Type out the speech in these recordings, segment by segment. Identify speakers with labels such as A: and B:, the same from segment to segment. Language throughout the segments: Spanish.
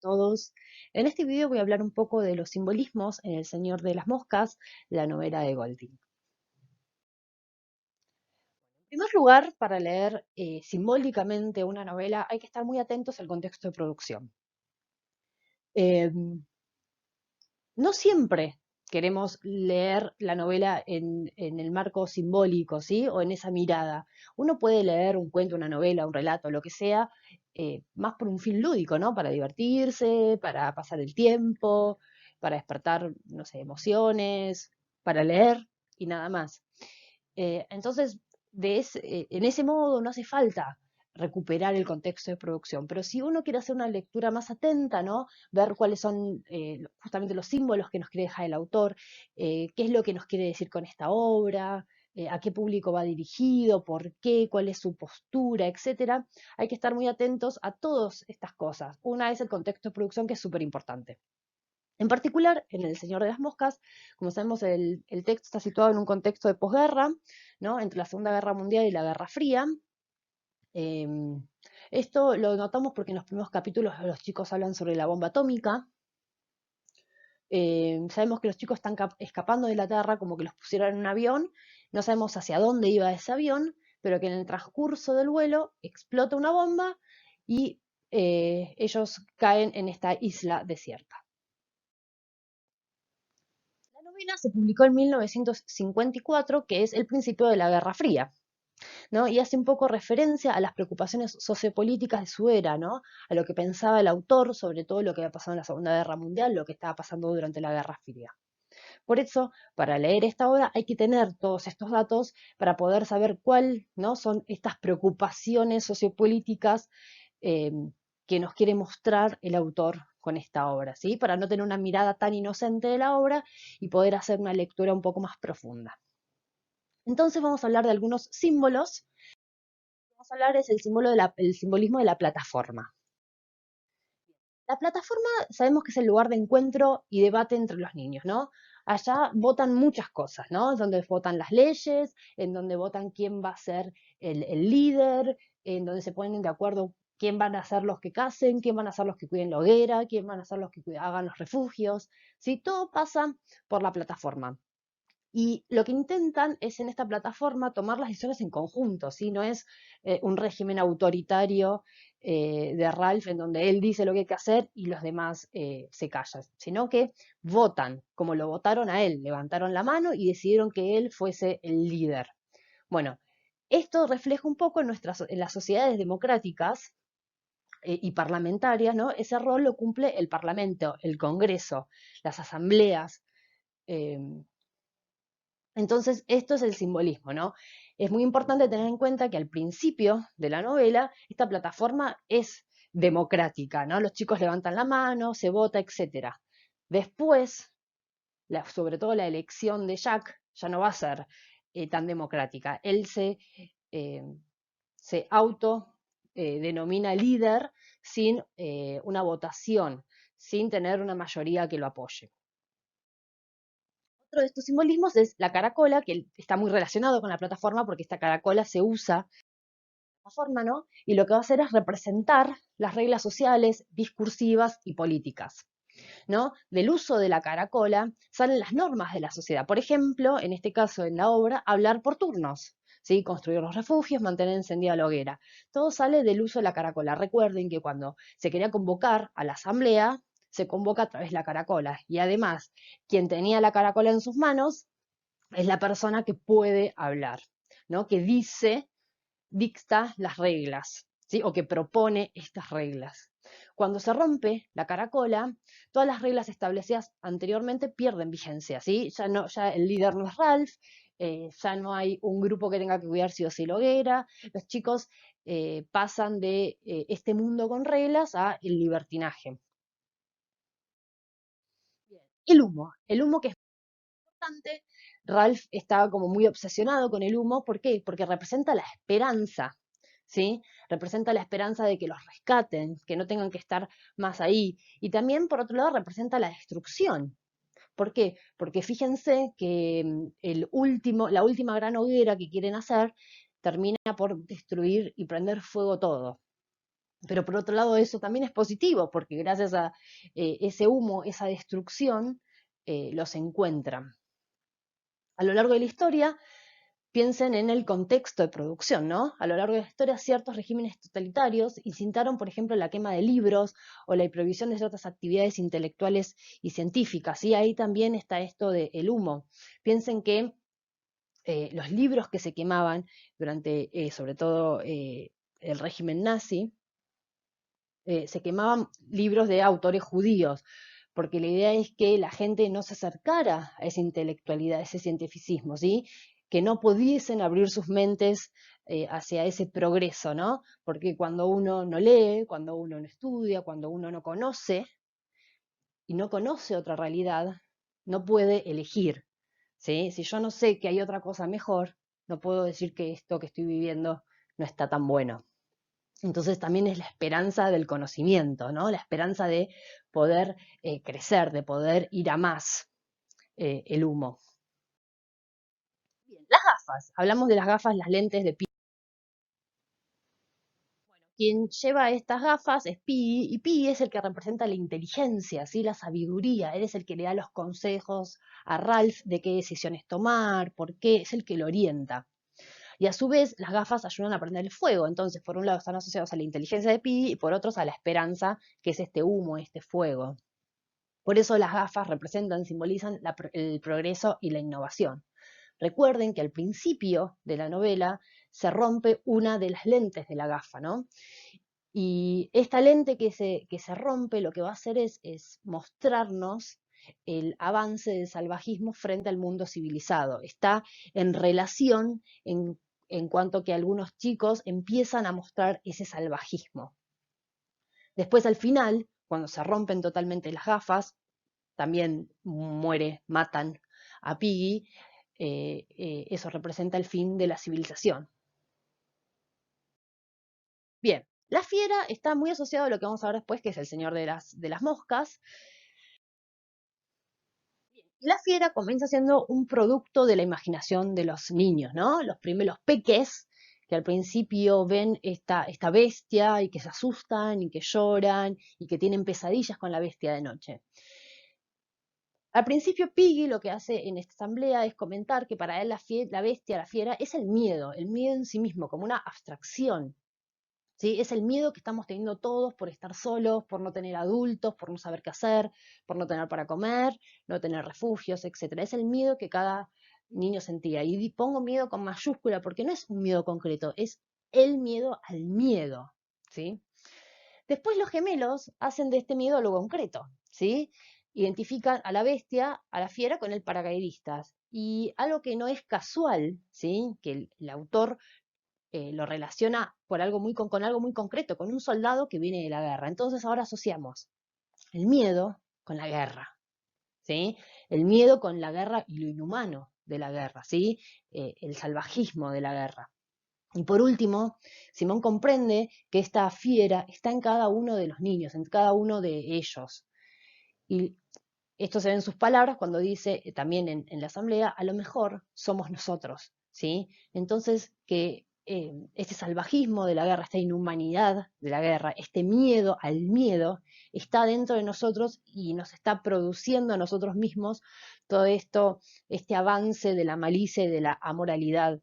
A: todos. En este video voy a hablar un poco de los simbolismos en El Señor de las Moscas, la novela de Golding. En primer lugar, para leer simbólicamente una novela hay que estar muy atentos al contexto de producción. Eh, no siempre queremos leer la novela en el marco simbólico, ¿sí? O en esa mirada. Uno puede leer un cuento, una novela, un relato, lo que sea, más por un fin lúdico, ¿no? Para divertirse, para pasar el tiempo, para despertar, no sé, emociones, para leer y nada más. Entonces, en ese modo no hace falta recuperar el contexto de producción, pero si uno quiere hacer una lectura más atenta, ¿no? Ver cuáles son justamente los símbolos que nos quiere dejar el autor, qué es lo que nos quiere decir con esta obra, a qué público va dirigido, por qué, cuál es su postura, etcétera, hay que estar muy atentos a todas estas cosas. Una es el contexto de producción, que es súper importante. En particular, en El Señor de las Moscas, como sabemos, el texto está situado en un contexto de posguerra, ¿no? Entre la Segunda Guerra Mundial y la Guerra Fría. Em, Esto lo notamos porque en los primeros capítulos los chicos hablan sobre la bomba atómica. Sabemos que los chicos están escapando de la Tierra, como que los pusieron en un avión. No sabemos hacia dónde iba ese avión, pero que en el transcurso del vuelo explota una bomba y ellos caen en esta isla desierta. La novela se publicó en 1954, que es el principio de la Guerra Fría, ¿no? Y hace un poco referencia a las preocupaciones sociopolíticas de su era, ¿no? A lo que pensaba el autor sobre todo lo que había pasado en la Segunda Guerra Mundial, lo que estaba pasando durante la Guerra Fría. Por eso, para leer esta obra hay que tener todos estos datos para poder saber cuáles, ¿no? Son estas preocupaciones sociopolíticas eh, que nos quiere mostrar el autor con esta obra, ¿sí? Para no tener una mirada tan inocente de la obra y poder hacer una lectura un poco más profunda. Entonces vamos a hablar de algunos símbolos. Vamos a hablar es el simbolismo de la plataforma. La plataforma sabemos que es el lugar de encuentro y debate entre los niños, ¿no? Allá votan muchas cosas, ¿no? Es donde votan las leyes, en donde votan quién va a ser el líder, en donde se ponen de acuerdo quién van a ser los que casen, quién van a ser los que cuiden la hoguera, quién van a ser los que hagan los refugios, ¿sí? Todo pasa por la plataforma. Y lo que intentan es en esta plataforma tomar las decisiones en conjunto, ¿sí? No es un régimen autoritario de Ralph en donde él dice lo que hay que hacer y los demás se callan, sino que votan como lo votaron a él, levantaron la mano y decidieron que él fuese el líder. Bueno, esto refleja un poco en las sociedades democráticas y parlamentarias, ¿no? Ese rol lo cumple el Parlamento, el Congreso, las asambleas. eh, entonces, esto es el simbolismo, ¿no? Es muy importante tener en cuenta que al principio de la novela, esta plataforma es democrática, ¿no? Los chicos levantan la mano, se vota, etcétera. Después, sobre todo la elección de Jack, ya no va a ser tan democrática. Él eh, se auto denomina líder sin una votación, sin tener una mayoría que lo apoye. Otro de estos simbolismos es la caracola, que está muy relacionado con la plataforma porque esta caracola se usa en la plataforma, ¿no? Y lo que va a hacer es representar las reglas sociales, discursivas y políticas, ¿no? Del uso de la caracola salen las normas de la sociedad. Por ejemplo, en este caso en la obra, hablar por turnos, ¿sí? Construir los refugios, mantener encendida la hoguera. Todo sale del uso de la caracola. Recuerden que cuando se quería convocar a la asamblea, se convoca a través de la caracola. Y además, quien tenía la caracola en sus manos es la persona que puede hablar, ¿no? Que dicta las reglas, ¿sí? O que propone estas reglas. Cuando se rompe la caracola, todas las reglas establecidas anteriormente pierden vigencia, ¿sí? Ya el líder no es Ralph, ya no hay un grupo que tenga que cuidar si o si la hoguera, los chicos pasan de este mundo con reglas a el libertinaje. El humo que es importante, Ralph estaba como muy obsesionado con el humo. ¿Por qué? Porque representa la esperanza, ¿sí? Representa la esperanza de que los rescaten, que no tengan que estar más ahí. Y también, por otro lado, representa la destrucción. ¿Por qué? Porque fíjense que la última gran hoguera que quieren hacer termina por destruir y prender fuego todo. Pero por otro lado eso también es positivo, porque gracias a ese humo, esa destrucción, los encuentran. A lo largo de la historia, piensen en el contexto de producción, ¿no? A lo largo de la historia, ciertos regímenes totalitarios incitaron, por ejemplo, la quema de libros o la prohibición de ciertas actividades intelectuales y científicas. Y ahí también está esto del humo. Piensen que los libros que se quemaban durante, sobre todo, el régimen nazi, se quemaban libros de autores judíos, porque la idea es que la gente no se acercara a esa intelectualidad, a ese cientificismo, ¿sí? Que no pudiesen abrir sus mentes hacia ese progreso, ¿no? Porque cuando uno no lee, cuando uno no estudia, cuando uno no conoce y no conoce otra realidad, no puede elegir, ¿sí? Si yo no sé que hay otra cosa mejor, no puedo decir que esto que estoy viviendo no está tan bueno. Entonces también es la esperanza del conocimiento, ¿no? La esperanza de poder crecer, de poder ir a más, el humo. Bien, las gafas. Hablamos de las gafas, las lentes de Pi. Quien lleva estas gafas es Pi, y Pi es el que representa la inteligencia, ¿sí? La sabiduría. Él es el que le da los consejos a Ralph de qué decisiones tomar, por qué, es el que lo orienta. Y a su vez, las gafas ayudan a prender el fuego. Entonces, por un lado están asociados a la inteligencia de Pi y por otros a la esperanza, que es este humo, este fuego. Por eso las gafas representan, simbolizan el progreso y la innovación. Recuerden que al principio de la novela se rompe una de las lentes de la gafa, ¿no? Y esta lente que se rompe lo que va a hacer es mostrarnos el avance del salvajismo frente al mundo civilizado. Está en relación en cuanto que algunos chicos empiezan a mostrar ese salvajismo. Después al final, cuando se rompen totalmente las gafas, también muere, matan a Piggy, eso representa el fin de la civilización. Bien, la fiera está muy asociado a lo que vamos a ver después, que es el señor de las moscas. Y la fiera comienza siendo un producto de la imaginación de los niños, ¿no? Los primeros peques que al principio ven esta bestia y que se asustan y que lloran y que tienen pesadillas con la bestia de noche. Al principio Piggy lo que hace en esta asamblea es comentar que para él la bestia, la fiera, es el miedo en sí mismo, como una abstracción. ¿Sí? Es el miedo que estamos teniendo todos por estar solos, por no tener adultos, por no saber qué hacer, por no tener para comer, no tener refugios, etc. Es el miedo que cada niño sentía. Y pongo miedo con mayúscula porque no es un miedo concreto, es el miedo al miedo. ¿Sí? Después los gemelos hacen de este miedo algo concreto, ¿sí? Identifican a la bestia, a la fiera con el paracaidistas. Y algo que no es casual, ¿sí? Que el autor lo relaciona por algo con algo muy concreto, con un soldado que viene de la guerra. Entonces ahora asociamos el miedo con la guerra, ¿sí? El miedo con la guerra y lo inhumano de la guerra, ¿sí? El salvajismo de la guerra. Y por último, Simón comprende que esta fiera está en cada uno de los niños, en cada uno de ellos. Y esto se ve en sus palabras cuando dice también en la asamblea, a lo mejor somos nosotros, ¿sí? Entonces, que este salvajismo de la guerra, esta inhumanidad de la guerra, este miedo al miedo, está dentro de nosotros y nos está produciendo a nosotros mismos todo esto, este avance de la malicia y de la amoralidad.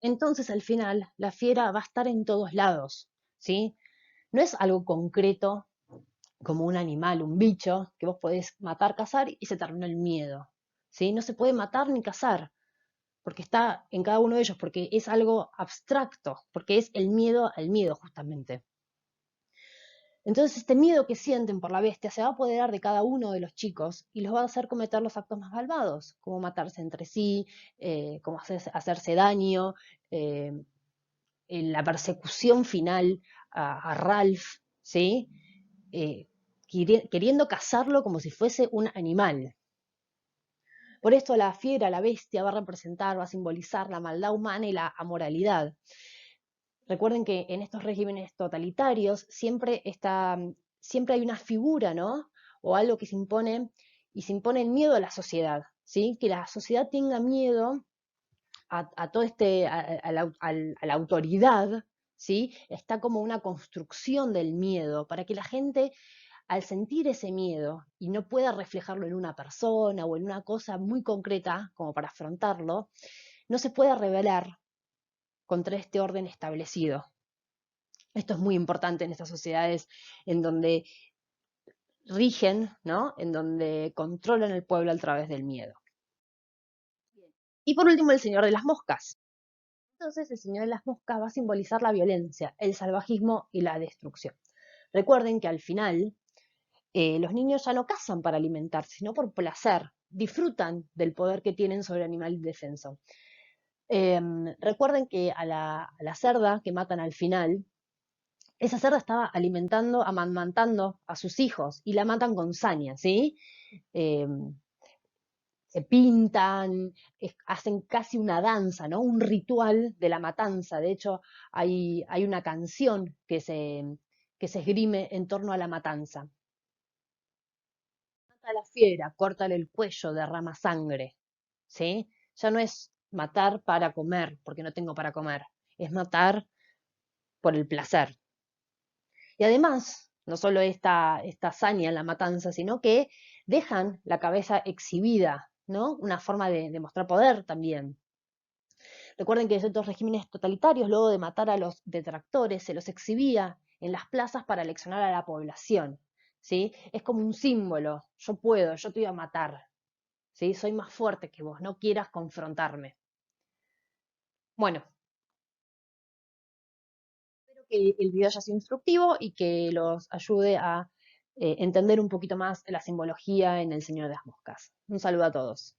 A: Entonces, al final, la fiera va a estar en todos lados, ¿sí? No es algo concreto como un animal, un bicho, que vos podés matar, cazar y se terminó el miedo, ¿sí? No se puede matar ni cazar, porque está en cada uno de ellos, porque es algo abstracto, porque es el miedo al miedo, justamente. Entonces, este miedo que sienten por la bestia se va a apoderar de cada uno de los chicos y los va a hacer cometer los actos más malvados, como matarse entre sí, como hacerse daño, eh, en la persecución final a Ralph, ¿sí? Eh, queriendo cazarlo como si fuese un animal. Por esto la fiera, la bestia, va a representar, va a simbolizar la maldad humana y la amoralidad. Recuerden que en estos regímenes totalitarios siempre hay una figura, ¿no? O algo que se impone, y se impone el miedo a la sociedad, ¿sí? Que la sociedad tenga miedo a todo a la autoridad, ¿sí? Está como una construcción del miedo para que la gente, al sentir ese miedo y no pueda reflejarlo en una persona o en una cosa muy concreta como para afrontarlo, no se pueda rebelar contra este orden establecido. Esto es muy importante en estas sociedades en donde rigen, ¿no? En donde controlan el pueblo a través del miedo. Y por último, el Señor de las Moscas. Entonces, el Señor de las Moscas va a simbolizar la violencia, el salvajismo y la destrucción. Recuerden que al final los niños ya no cazan para alimentarse, sino por placer. Disfrutan del poder que tienen sobre el animal indefenso. Recuerden que a la cerda que matan al final, esa cerda estaba alimentando, amamantando a sus hijos y la matan con saña, ¿sí? Eh, Se pintan, hacen casi una danza, ¿no? Un ritual de la matanza. De hecho, hay una canción que se esgrime en torno a la matanza. Mata a la fiera, córtale el cuello, derrama sangre, ¿sí? Ya no es matar para comer, porque no tengo para comer, es matar por el placer. Y además, no solo esta hazaña en la matanza, sino que dejan la cabeza exhibida, ¿no? Una forma de mostrar poder también. Recuerden que en ciertos regímenes totalitarios, luego de matar a los detractores, se los exhibía en las plazas para leccionar a la población, ¿sí? Es como un símbolo, yo puedo, yo te voy a matar, ¿sí? Soy más fuerte que vos, no quieras confrontarme. Bueno, espero que el video haya sido instructivo y que los ayude a entender un poquito más la simbología en El Señor de las Moscas. Un saludo a todos.